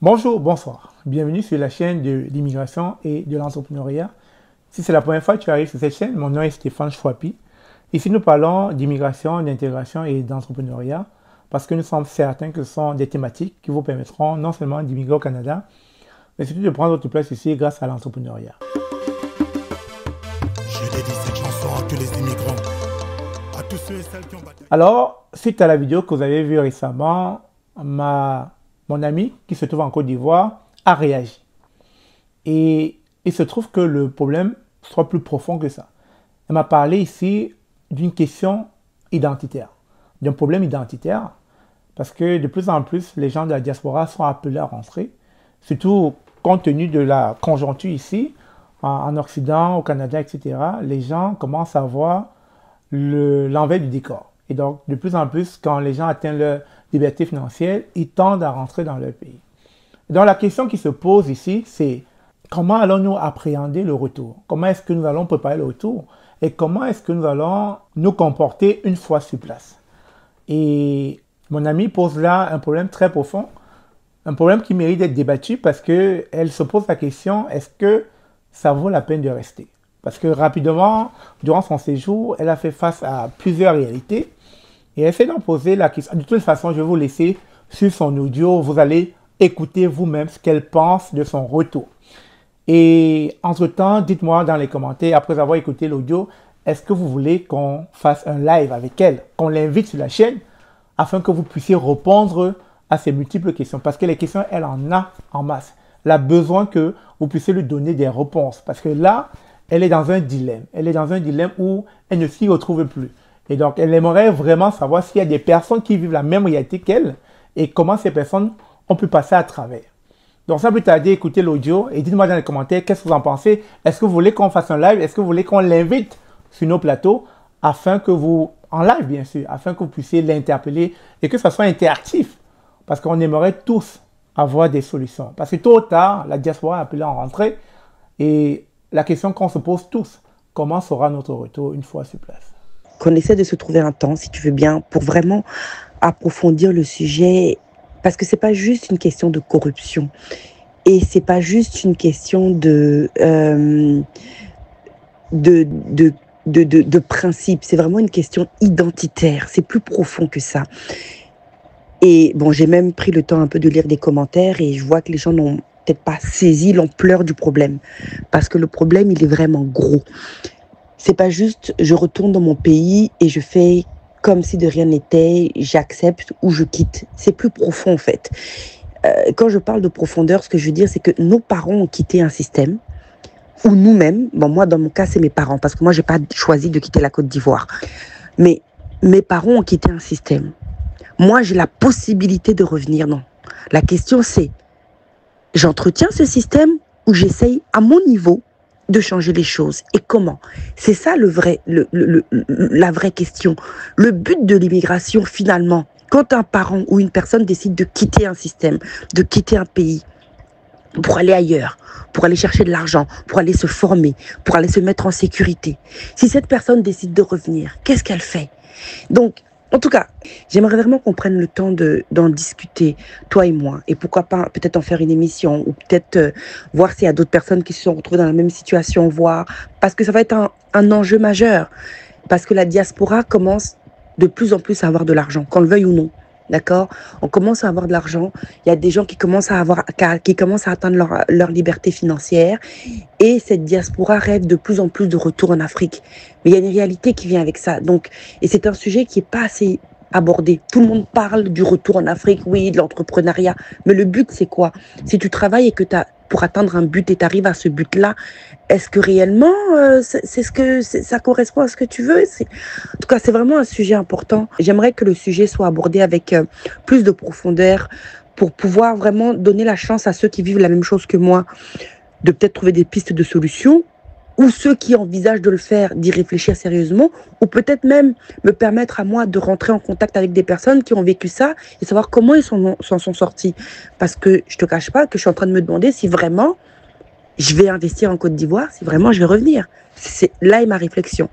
Bonjour, bonsoir. Bienvenue sur la chaîne de l'immigration et de l'entrepreneuriat. Si c'est la première fois que tu arrives sur cette chaîne, mon nom est Stéphane Chouapi. Ici, nous parlons d'immigration, d'intégration et d'entrepreneuriat parce que nous sommes certains que ce sont des thématiques qui vous permettront non seulement d'immigrer au Canada, mais surtout de prendre votre place ici grâce à l'entrepreneuriat. Je dédie cette chanson à tous les immigrants, à tous ceux et celles qui ont bataillé. Alors, suite à la vidéo que vous avez vue récemment, mon ami qui se trouve en Côte d'Ivoire a réagi. Et il se trouve que le problème soit plus profond que ça. Elle m'a parlé ici d'une question identitaire, d'un problème identitaire, parce que de plus en plus, les gens de la diaspora sont appelés à rentrer, surtout compte tenu de la conjoncture ici, en Occident, au Canada, etc. Les gens commencent à voir l'envers du décor. Et donc, de plus en plus, quand les gens atteignent leur liberté financière, ils tendent à rentrer dans leur pays. Donc, la question qui se pose ici, c'est comment allons-nous appréhender le retour? Comment est-ce que nous allons préparer le retour? Et comment est-ce que nous allons nous comporter une fois sur place? Et mon ami pose là un problème très profond, un problème qui mérite d'être débattu parce qu'elle se pose la question, est-ce que ça vaut la peine de rester? Parce que rapidement, durant son séjour, elle a fait face à plusieurs réalités. Et elle essaie d'en poser la question. De toute façon, je vais vous laisser sur son audio. Vous allez écouter vous-même ce qu'elle pense de son retour. Et entre-temps, dites-moi dans les commentaires, après avoir écouté l'audio, est-ce que vous voulez qu'on fasse un live avec elle, qu'on l'invite sur la chaîne, afin que vous puissiez répondre à ces multiples questions? Parce que les questions, elle en a en masse. Elle a besoin que vous puissiez lui donner des réponses. Parce que là, elle est dans un dilemme. Elle est dans un dilemme où elle ne s'y retrouve plus. Et donc, elle aimerait vraiment savoir s'il y a des personnes qui vivent la même réalité qu'elle et comment ces personnes ont pu passer à travers. Donc, sans plus tarder, écoutez l'audio et dites-moi dans les commentaires qu'est-ce que vous en pensez. Est-ce que vous voulez qu'on fasse un live? Est-ce que vous voulez qu'on l'invite sur nos plateaux afin que vous, en live bien sûr, afin que vous puissiez l'interpeller et que ça soit interactif? Parce qu'on aimerait tous avoir des solutions. Parce que tôt ou tard, la diaspora est appelée à rentrer et la question qu'on se pose tous, comment sera notre retour une fois sur place? Qu'on essaie de se trouver un temps, si tu veux bien, pour vraiment approfondir le sujet, parce que c'est pas juste une question de corruption et c'est pas juste une question de principe, c'est vraiment une question identitaire, c'est plus profond que ça. Et bon, j'ai même pris le temps un peu de lire des commentaires et je vois que les gens n'ont peut-être pas saisi l'ampleur du problème, parce que le problème, il est vraiment gros. C'est pas juste je retourne dans mon pays et je fais comme si de rien n'était, j'accepte ou je quitte. C'est plus profond en fait. Quand je parle de profondeur, ce que je veux dire, c'est que nos parents ont quitté un système, ou nous-mêmes, bon moi dans mon cas c'est mes parents, parce que moi j'ai pas choisi de quitter la Côte d'Ivoire, mais mes parents ont quitté un système. Moi j'ai la possibilité de revenir, non. La question c'est, j'entretiens ce système ou j'essaye à mon niveau de changer les choses. Et comment? C'est ça la vraie question. Le but de l'immigration, finalement, quand un parent ou une personne décide de quitter un système, de quitter un pays, pour aller ailleurs, pour aller chercher de l'argent, pour aller se former, pour aller se mettre en sécurité. Si cette personne décide de revenir, qu'est-ce qu'elle fait? Donc, en tout cas, j'aimerais vraiment qu'on prenne le temps d'en discuter, toi et moi. Et pourquoi pas peut-être en faire une émission ou peut-être voir s'il y a d'autres personnes qui se sont retrouvées dans la même situation, voir. Parce que ça va être un enjeu majeur. Parce que la diaspora commence de plus en plus à avoir de l'argent, qu'on le veuille ou non. D'accord? On commence à avoir de l'argent. Il y a des gens qui commencent à atteindre leur liberté financière. Et cette diaspora rêve de plus en plus de retour en Afrique. Mais il y a une réalité qui vient avec ça. Donc, et c'est un sujet qui n'est pas assez abordé. Tout le monde parle du retour en Afrique, oui, de l'entrepreneuriat. Mais le but, c'est quoi? Si tu travailles et que pour atteindre un but et tu arrives à ce but-là, est-ce que réellement, ça correspond à ce que tu veux? En tout cas, c'est vraiment un sujet important. J'aimerais que le sujet soit abordé avec plus de profondeur pour pouvoir vraiment donner la chance à ceux qui vivent la même chose que moi de peut-être trouver des pistes de solutions, ou ceux qui envisagent de le faire, d'y réfléchir sérieusement, ou peut-être même me permettre à moi de rentrer en contact avec des personnes qui ont vécu ça et savoir comment ils s'en sont sortis. Parce que je te cache pas que je suis en train de me demander si vraiment je vais investir en Côte d'Ivoire, si vraiment je vais revenir. C'est là est ma réflexion.